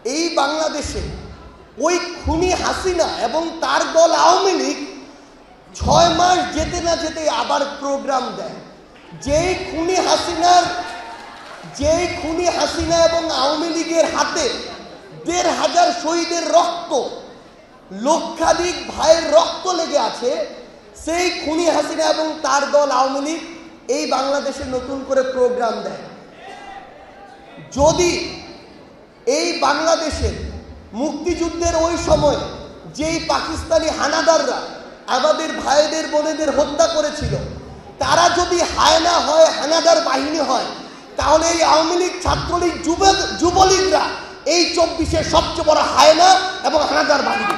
এই বাংলাদেশে ওই খুনি হাসিনা এবং তার দল আওয়ামী লীগ 6 মাস যেতে না যেতে আবার প্রোগ্রাম দেয়। যেই খুনি হাসিনা এবং আওয়ামী লীগের হাতে ১,৫০০ শহীদের রক্ত, লক্ষাধিক ভাইয়ের রক্ত লেগে আছে, সেই খুনি হাসিনা এবং তার দল আওয়ামী লীগ এই বাংলাদেশে নতুন করে প্রোগ্রাম দেয়। যদি এই বাংলাদেশের মুক্তিযুদ্ধের ওই সময় যেই পাকিস্তানি হানাদাররা আমাদের ভাইদের বোনেদের হত্যা করেছিল, তারা যদি হায়না হয়, হানাদার বাহিনী হয়, তাহলে এই আওয়ামী লীগ, ছাত্রলীগ, যুবলীগরা এই 24-এর সবচেয়ে বড় হায়না এবং হানাদার বাহিনী।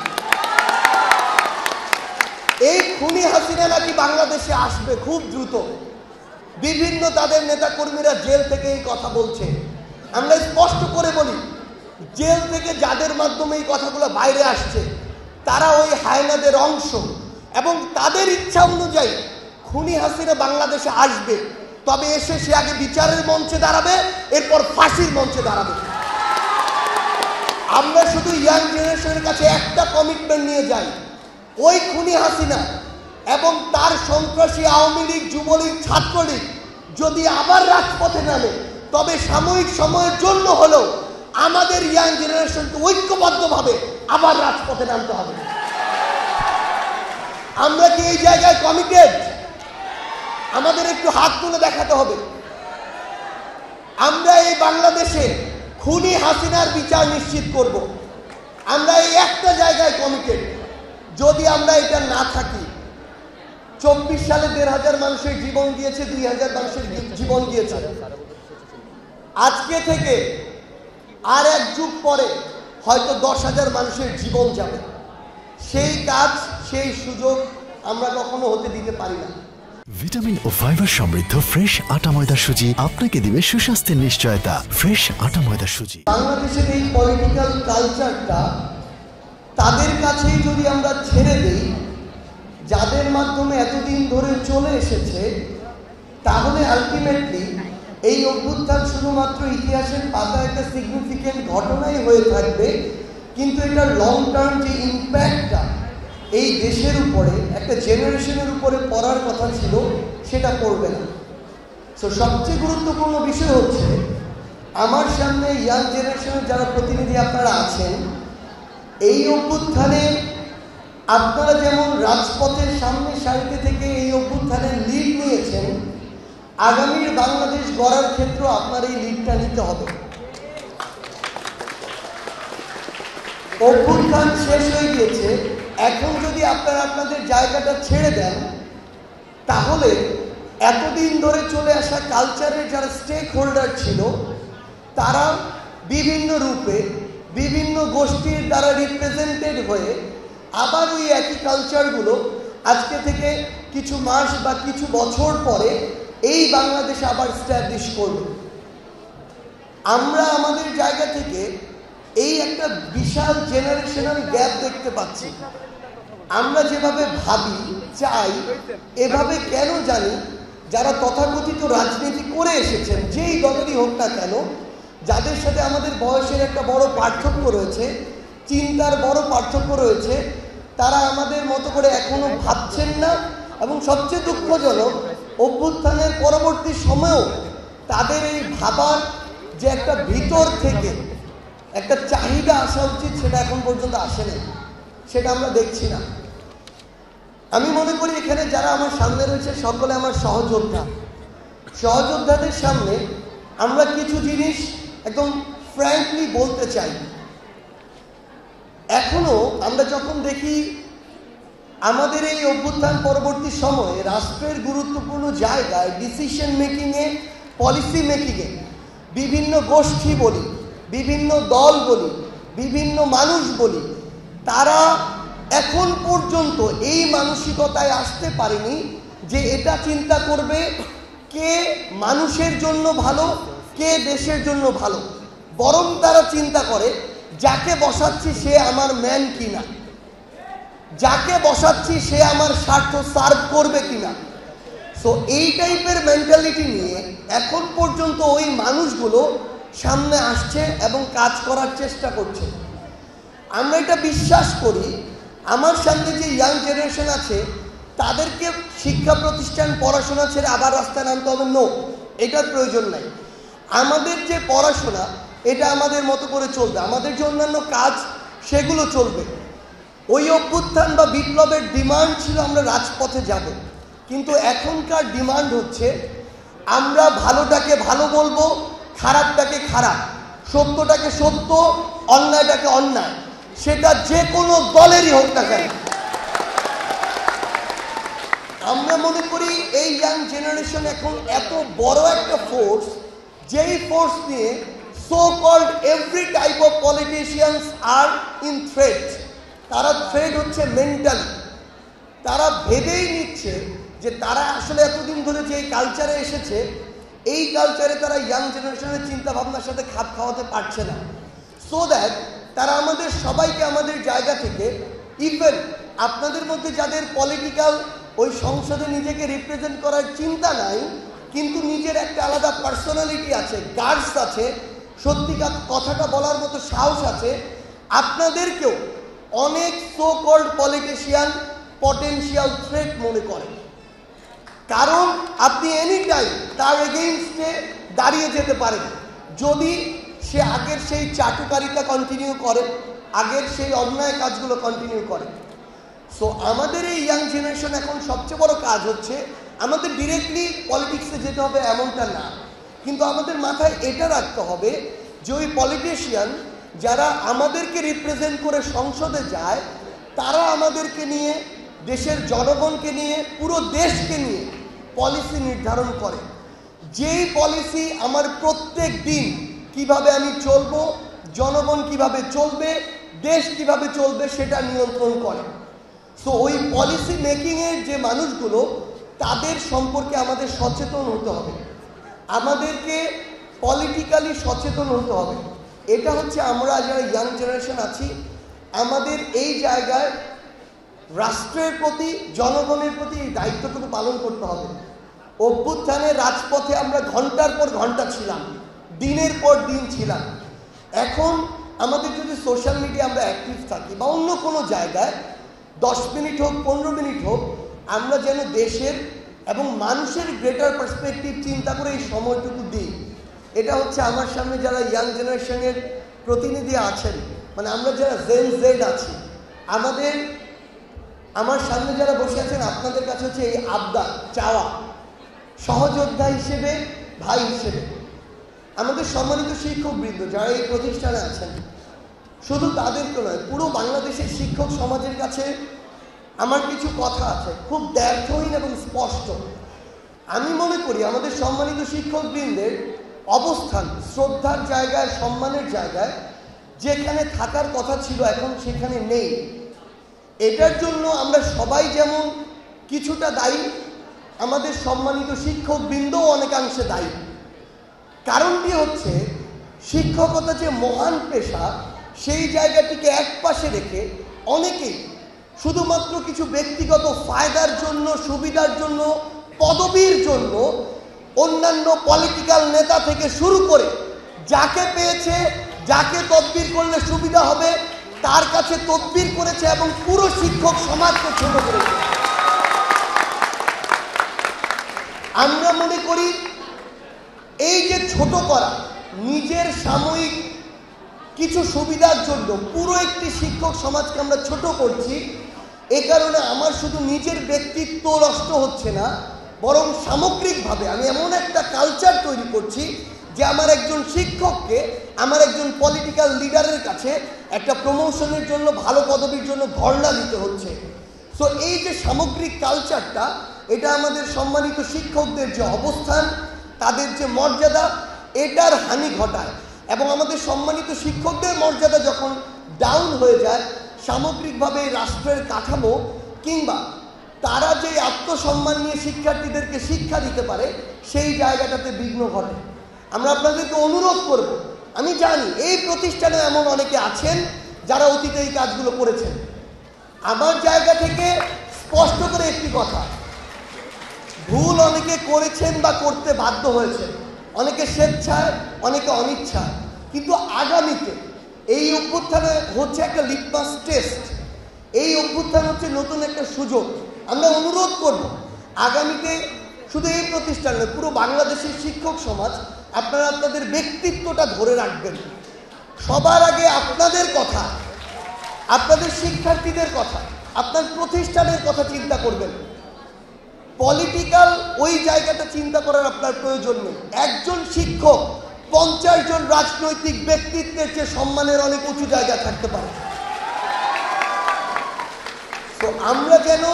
এই খুনি হাসিনা নাকি বাংলাদেশে আসবে খুব দ্রুত। বিভিন্ন তাদের নেতাকর্মীরা জেল থেকে এই কথা বলছে। আমরা স্পষ্ট করে বলি, জেল থেকে যাদের মাধ্যমে এই কথাগুলো বাইরে আসছে তারা ওই হায়নাদের অংশ, এবং তাদের ইচ্ছা অনুযায়ী খুনি হাসিনা বাংলাদেশে আসবে। তবে এসে সে আগে বিচারের মঞ্চে দাঁড়াবে, এরপর ফাঁসির মঞ্চে দাঁড়াবে। আমরা শুধু ইয়াং জেনারেশনের কাছে একটা কমিটমেন্ট নিয়ে যাই, ওই খুনি হাসিনা এবং তার সন্ত্রাসী আওয়ামী লীগ, যুবলীগ, ছাত্রলীগ যদি আবার রাজপথে নামে, তবে সাময়িক সময়ের জন্য হলেও আমাদের ইয়াং জেনারেশনকে ঐক্যবদ্ধভাবে আবার রাজপথে নামতে হবে। আমরা কি এই জায়গায় কমিটেড? আমাদের একটু হাত তুলে দেখাতে হবে। আমরা এই বাংলাদেশে খুনি হাসিনার বিচার নিশ্চিত করব। আমরা এই একটা জায়গায় কমিটেড। যদি আমরা এটা না থাকি, 24 সালে 1,500 মানুষের জীবন গিয়েছে, 2,000 মানুষের জীবন গিয়েছে। আজকে থেকে আর এক যুগ পরে হয়তো 10,000 মানুষের জীবন যাবে। সেই কাজ, সেই সুযোগ আমরা কখনো হতে দিতে পারি না। ভিটামিন ও ফাইবার সমৃদ্ধ ফ্রেশ আটা ময়দা সুজি আপনাকে দিবে সুস্বাস্থ্যের নিশ্চয়তা। ফ্রেশ আটা ময়দা সুজি। বাংলাদেশের এই পলিটিক্যাল কালচারটা তাদের কাছেই যদি আমরা ছেড়ে দিই, যাদের মাধ্যমে এতদিন ধরে চলে এসেছে, তাহলে আলটিমেটলি এই অভ্যুত্থান শুধুমাত্র ইতিহাসের পাতায় একটা সিগনিফিকেন্ট ঘটনাই হয়ে থাকবে, কিন্তু এটার লং টার্ম যে ইম্প্যাক্টটা এই দেশের উপরে, একটা জেনারেশনের উপরে পড়ার কথা ছিল, সেটা পড়বে না। সো সবচেয়ে গুরুত্বপূর্ণ বিষয় হচ্ছে, আমার সামনে ইয়াং জেনারেশনের যারা প্রতিনিধি আপনারা আছেন, এই অভ্যুত্থানে আপনারা যেমন রাজপথের সামনে সারিতে থেকে এই অভ্যুত্থানের লিড নিয়েছেন, আগামীর বাংলাদেশ গড়ার ক্ষেত্রে আপনার এই লিডটা নিতে হবে। অভ্যুত্থান শেষ হয়ে গিয়েছে, এখন যদি আপনারা আপনাদের জায়গাটা ছেড়ে দেন, তাহলে এতদিন ধরে চলে আসা কালচারের যারা স্টেক হোল্ডার ছিল, তারা বিভিন্ন রূপে বিভিন্ন গোষ্ঠীর দ্বারা রিপ্রেজেন্টেড হয়ে আবার ওই একই কালচারগুলো আজকে থেকে কিছু মাস বা কিছু বছর পরে এই বাংলাদেশে আবার স্ট্যাবলিশ করবে। আমরা আমাদের জায়গা থেকে এই একটা বিশাল জেনারেশনাল গ্যাপ দেখতে পাচ্ছি। আমরা যেভাবে ভাবি, চাই, এভাবে কেন জানি যারা তথাকথিত রাজনীতি করে এসেছেন, যেই দলেরই হোক না কেন, যাদের সাথে আমাদের বয়সের একটা বড় পার্থক্য রয়েছে, চিন্তার বড় পার্থক্য রয়েছে, তারা আমাদের মতো করে এখনো ভাবছেন না। এবং সবচেয়ে দুঃখজনক, অভ্যুত্থানের পরবর্তী সময়েও তাদের এই ভাবার যে একটা ভিতর থেকে একটা চাহিদা আসা উচিত, সেটা এখন পর্যন্ত আসেনি, সেটা আমরা দেখছি না। আমি মনে করি এখানে যারা আমার সামনে রয়েছে সকলে আমার সহযোদ্ধা। সহযোদ্ধাদের সামনে আমরা কিছু জিনিস একদম ফ্র্যাঙ্কলি বলতে চাই। এখনো আমরা যখন দেখি আমাদের এই অভ্যুত্থান পরবর্তী সময়ে রাষ্ট্রের গুরুত্বপূর্ণ জায়গায় ডিসিশন মেকিংয়ে, পলিসি মেকিংয়ে বিভিন্ন গোষ্ঠী বলি, বিভিন্ন দল বলি, বিভিন্ন মানুষ বলি, তারা এখন পর্যন্ত এই মানসিকতায় আসতে পারেনি যে এটা চিন্তা করবে কে মানুষের জন্য ভালো, কে দেশের জন্য ভালো। বরং তারা চিন্তা করে যাকে বসাচ্ছি সে আমার ম্যান কিনা, যাকে বসাচ্ছি সে আমার স্বার্থ সার্ভ করবে কিনা। সো এই টাইপের মেন্টালিটি নিয়ে এখন পর্যন্ত ওই মানুষগুলো সামনে আসছে এবং কাজ করার চেষ্টা করছে। আমরা এটা বিশ্বাস করি, আমার সামনে যে ইয়াং জেনারেশন আছে তাদেরকে শিক্ষা প্রতিষ্ঠান পড়াশোনা ছেড়ে আবার রাস্তায় নামতে হবে, নো, এটার প্রয়োজন নাই। আমাদের যে পড়াশোনা এটা আমাদের মতো করে চলবে, আমাদের যে অন্যান্য কাজ সেগুলো চলবে। ওই অভ্যুত্থান বা বিপ্লবের ডিমান্ড ছিল আমরা রাজপথে যাব, কিন্তু এখনকার ডিমান্ড হচ্ছে আমরা ভালোটাকে ভালো বলবো, খারাপটাকে খারাপ, সত্যটাকে সত্য, অন্যায়টাকে অন্যায়, সেটা যে কোনো দলেরই হোক না কেন। আমরা মনে করি এই ইয়াং জেনারেশন এখন এত বড় একটা ফোর্স, যেই ফোর্স নিয়ে so called every type of politicians are in threat. তারা থ্রেট হচ্ছে মেন্টালি। তারা ভেবেই নিচ্ছে যে তারা আসলে এতদিন ধরে যে কালচারে এসেছে, এই কালচারে তারা ইয়াং জেনারেশনের চিন্তা ভাবনার সাথে খাপ খাওয়াতে পারছে না। সো দ্যাট তারা আমাদের সবাইকে আমাদের জায়গা থেকে, ইভেন আপনাদের মধ্যে যাদের পলিটিক্যাল ওই সংসদে নিজেকে রিপ্রেজেন্ট করার চিন্তা নাই, কিন্তু নিজের একটা আলাদা পার্সোনালিটি আছে, গার্ডস আছে, সত্যিকার কথাটা বলার মতো সাহস আছে, আপনাদেরকেও অনেক so called politician potential threat মনে করে। কারণ আপনি এনি টাইম তার এগেইনস্টে দাঁড়িয়ে যেতে পারেন যদি সে আগের সেই চাটুকারিতা কন্টিনিউ করে, আগের সেই অন্যায় কাজগুলো কন্টিনিউ করে। সো আমাদের এই ইয়াং জেনারেশন এখন সবচেয়ে বড় কাজ হচ্ছে, আমাদের ডিরেক্টলি পলিটিক্সে যেতে হবে এমনটা না, কিন্তু আমাদের মাথায় এটা রাখতে হবে যে ওই পলিটিশিয়ান যারা আমাদেরকে রিপ্রেজেন্ট করে সংসদে যায়, তারা আমাদেরকে নিয়ে, দেশের জনগণকে নিয়ে, পুরো দেশকে নিয়ে পলিসি নির্ধারণ করে। যেই পলিসি আমার প্রত্যেক দিন কিভাবে আমি চলবো, জনগণ কিভাবে চলবে, দেশ কিভাবে চলবে সেটা নিয়ন্ত্রণ করে। সো ওই পলিসি মেকিংয়ের যে মানুষগুলো, তাদের সম্পর্কে আমাদের সচেতন হতে হবে, আমাদেরকে পলিটিক্যালি সচেতন হতে হবে। এটা হচ্ছে আমরা যারা ইয়াং জেনারেশন আছি, আমাদের এই জায়গায় রাষ্ট্রের প্রতি, জনগণের প্রতি এই দায়িত্বটুকু পালন করতে হবে। অভ্যুত্থানে রাজপথে আমরা ঘন্টার পর ঘন্টা ছিলাম, দিনের পর দিন ছিলাম। এখন আমাদের যদি সোশ্যাল মিডিয়া আমরা অ্যাক্টিভ থাকি বা অন্য কোনো জায়গায় 10 মিনিট হোক, 15 মিনিট হোক, আমরা যেন দেশের এবং মানুষের গ্রেটার পার্সপেক্টিভ চিন্তা করে এই সময়টুকু দিই। এটা হচ্ছে আমার সামনে যারা ইয়াং জেনারেশনের প্রতিনিধি আছেন, মানে আমরা যারা জেন জেড আছি, আমার সামনে যারা বসে আছেন, আপনাদের কাছে হচ্ছে এই আবদার, চাওয়া, সহযোদ্ধা হিসেবে, ভাই হিসেবে। আমাদের সম্মানিত শিক্ষকবৃন্দ যারা এই প্রতিষ্ঠানে আছেন, শুধু তাদেরকে নয়, পুরো বাংলাদেশের শিক্ষক সমাজের কাছে আমার কিছু কথা আছে, খুব দ্ব্যর্থহীন এবং স্পষ্ট। আমি মনে করি আমাদের সম্মানিত শিক্ষকবৃন্দের অবস্থান শ্রদ্ধার জায়গায়, সম্মানের জায়গায়, যেখানে থাকার কথা ছিল এখন সেখানে নেই। এটার জন্য আমরা সবাই যেমন কিছুটা দায়ী, আমাদের সম্মানিত শিক্ষকবৃন্দও অনেকাংশে দায়ী। কারণটি হচ্ছে শিক্ষকতা যে মহান পেশা, সেই জায়গাটিকে একপাশে রেখে অনেকেই শুধুমাত্র কিছু ব্যক্তিগত ফায়দার জন্য, সুবিধার জন্য, পদবীর জন্য অন্যান্য পলিটিক্যাল নেতা থেকে শুরু করে যাকে পেয়েছে, যাকে তদবির করলে সুবিধা হবে তার কাছে তদবির করেছে এবং পুরো শিক্ষক সমাজকে ছোট করেছে। আমরা মনে করি এই যে ছোট করা, নিজের সাময়িক কিছু সুবিধার জন্য পুরো একটি শিক্ষক সমাজকে আমরা ছোট করছি, এ কারণে আমার শুধু নিজের ব্যক্তিত্ব নষ্ট হচ্ছে না, বরং সামগ্রিকভাবে আমি এমন একটা কালচার তৈরি করছি যে আমার একজন শিক্ষককে আমার একজন পলিটিক্যাল লিডারের কাছে একটা প্রমোশনের জন্য, ভালো পদবীর জন্য ধর্ণা দিতে হচ্ছে। সো এই যে সামগ্রিক কালচারটা, এটা আমাদের সম্মানিত শিক্ষকদের যে অবস্থান, তাদের যে মর্যাদা, এটার হানি ঘটায়। এবং আমাদের সম্মানিত শিক্ষকদের মর্যাদা যখন ডাউন হয়ে যায়, সামগ্রিকভাবে রাষ্ট্রের কাঠামো কিংবা তারা যে আত্মসম্মান নিয়ে শিক্ষার্থীদেরকে শিক্ষা দিতে পারে, সেই জায়গাটাতে বিঘ্ন ঘটে। আমরা আপনাদেরকে অনুরোধ করব, আমি জানি এই প্রতিষ্ঠানে এমন অনেকে আছেন যারা অতীতে এই কাজগুলো করেছেন। আমার জায়গা থেকে স্পষ্ট করে একটি কথা, ভুল অনেকে করেছেন বা করতে বাধ্য হয়েছেন, অনেকে স্বেচ্ছায়, অনেকে অনিচ্ছায়, কিন্তু আগামীতে এই অভ্যুত্থানে হচ্ছে একটা লিটমাস টেস্ট। এই অভ্যুত্থান হচ্ছে নতুন একটা সুযোগ। আমরা অনুরোধ করব আগামীতে শুধু এই প্রতিষ্ঠান নয়, পুরো বাংলাদেশের শিক্ষক সমাজ আপনারা আপনাদের ব্যক্তিত্বটা ধরে রাখবেন। সবার আগে আপনাদের কথা, আপনাদের শিক্ষার্থীদের কথা, আপনার প্রতিষ্ঠানের কথা চিন্তা করবেন। পলিটিক্যাল ওই জায়গাটা চিন্তা করার আপনার প্রয়োজন নেই। একজন শিক্ষক 50 জন রাজনৈতিক ব্যক্তিত্বের চেয়ে সম্মানের অনেক উঁচু জায়গা থাকতে পারে। তো আমরা যেন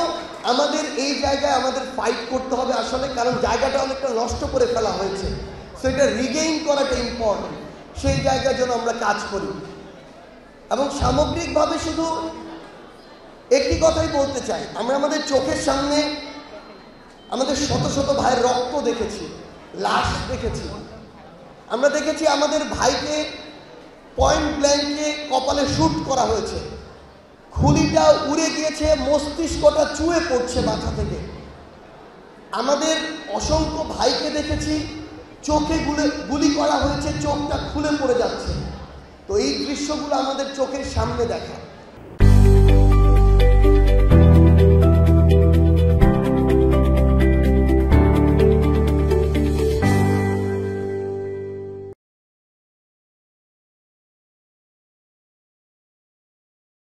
আমাদের এই জায়গায় আমাদের ফাইট করতে হবে আসলে, কারণ জায়গাটা অনেকটা নষ্ট করে ফেলা হয়েছে। সো এটা রিগেইন করাটা ইম্পর্টেন্ট। সেই জায়গায় যেন আমরা কাজ করি। এবং সামগ্রিকভাবে শুধু একটি কথাই বলতে চাই, আমরা আমাদের চোখের সামনে আমাদের শত শত ভাইয়ের রক্ত দেখেছি, লাশ দেখেছি। আমরা দেখেছি আমাদের ভাইকে পয়েন্ট ব্ল্যাঙ্কে কপালে শুট করা হয়েছে, খুলিটা উড়ে গিয়েছে, মস্তিষ্কটা চুয়ে পড়ছে মাথা থেকে। আমাদের অসংখ্য ভাইকে দেখেছি চোখে গুলি করা হয়েছে, চোখটা খুলে পড়ে যাচ্ছে। তো এই দৃশ্যগুলো আমাদের চোখের সামনে দেখা।